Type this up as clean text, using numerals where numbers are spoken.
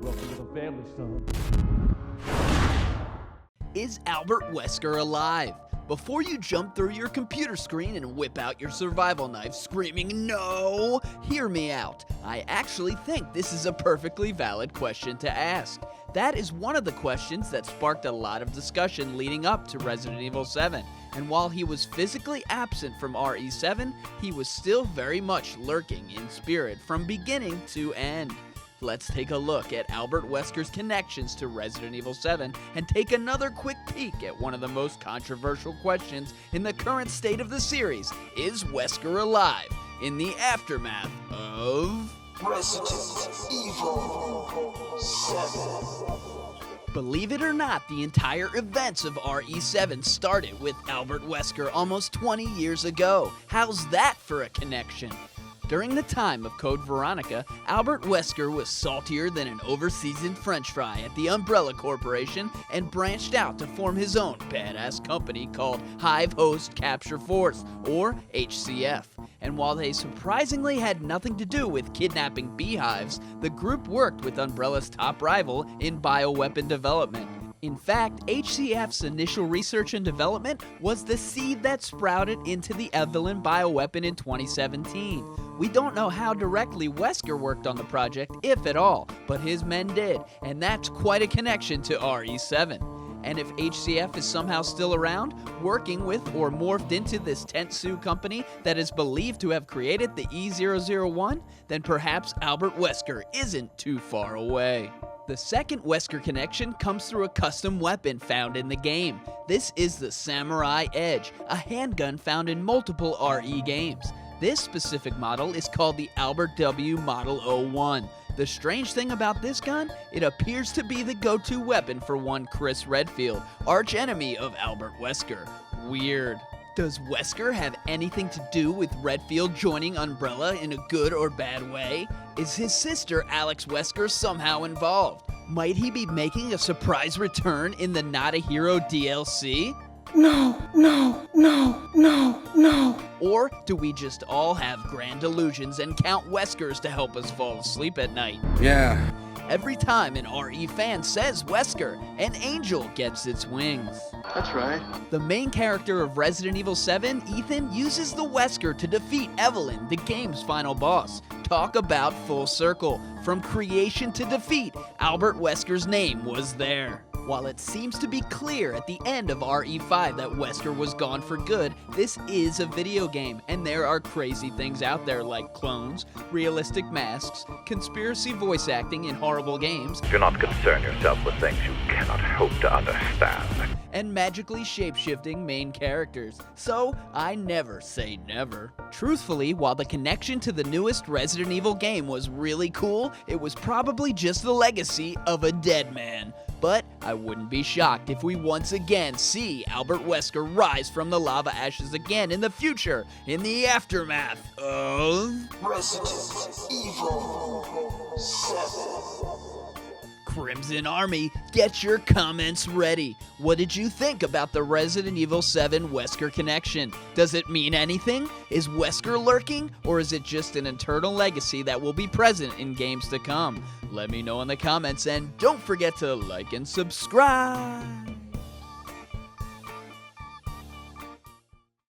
Welcome to the family, son. Is Albert Wesker alive? Before you jump through your computer screen and whip out your survival knife screaming no, hear me out. I actually think this is a perfectly valid question to ask. That is one of the questions that sparked a lot of discussion leading up to Resident Evil 7. And while he was physically absent from RE7, he was still very much lurking in spirit from beginning to end. Let's take a look at Albert Wesker's connections to Resident Evil 7 and take another quick peek at one of the most controversial questions in the current state of the series. Is Wesker alive in the aftermath of Resident Evil 7? Believe it or not, the entire events of RE7 started with Albert Wesker almost 20 years ago. How's that for a connection? During the time of Code Veronica, Albert Wesker was saltier than an overseasoned french fry at the Umbrella Corporation and branched out to form his own badass company called Hive Host Capture Force, or HCF. And while they surprisingly had nothing to do with kidnapping beehives, the group worked with Umbrella's top rival in bioweapon development. In fact, HCF's initial research and development was the seed that sprouted into the Evelyn bioweapon in 2017. We don't know how directly Wesker worked on the project, if at all, but his men did, and that's quite a connection to RE7. And if HCF is somehow still around, working with or morphed into this Tentsu company that is believed to have created the E001, then perhaps Albert Wesker isn't too far away. The second Wesker connection comes through a custom weapon found in the game. This is the Samurai Edge, a handgun found in multiple RE games. This specific model is called the Albert W Model 01. The strange thing about this gun, it appears to be the go-to weapon for one Chris Redfield, arch-enemy of Albert Wesker. Weird. Does Wesker have anything to do with Redfield joining Umbrella in a good or bad way? Is his sister Alex Wesker somehow involved? Might he be making a surprise return in the Not a Hero DLC? No. Or do we just all have grand delusions and count Weskers to help us fall asleep at night? Yeah. Every time an RE fan says Wesker, an angel gets its wings. That's right. The main character of Resident Evil 7, Ethan, uses the Wesker to defeat Evelyn, the game's final boss. Talk about full circle. From creation to defeat, Albert Wesker's name was there. While it seems to be clear at the end of RE5 that Wesker was gone for good, this is a video game, and there are crazy things out there like clones, realistic masks, conspiracy voice acting in horrible games, Do not concern yourself with things you cannot hope to understand. and magically shape-shifting main characters. So, I never say never. Truthfully, while the connection to the newest Resident Evil game was really cool, it was probably just the legacy of a dead man. But I wouldn't be shocked if we once again see Albert Wesker rise from the lava ashes again in the future, in the aftermath of Resident Evil 7. Crimson Army, get your comments ready. What did you think about the Resident Evil 7 Wesker connection? Does it mean anything? Is Wesker lurking, or is it just an eternal legacy that will be present in games to come? Let me know in the comments, and don't forget to like and subscribe.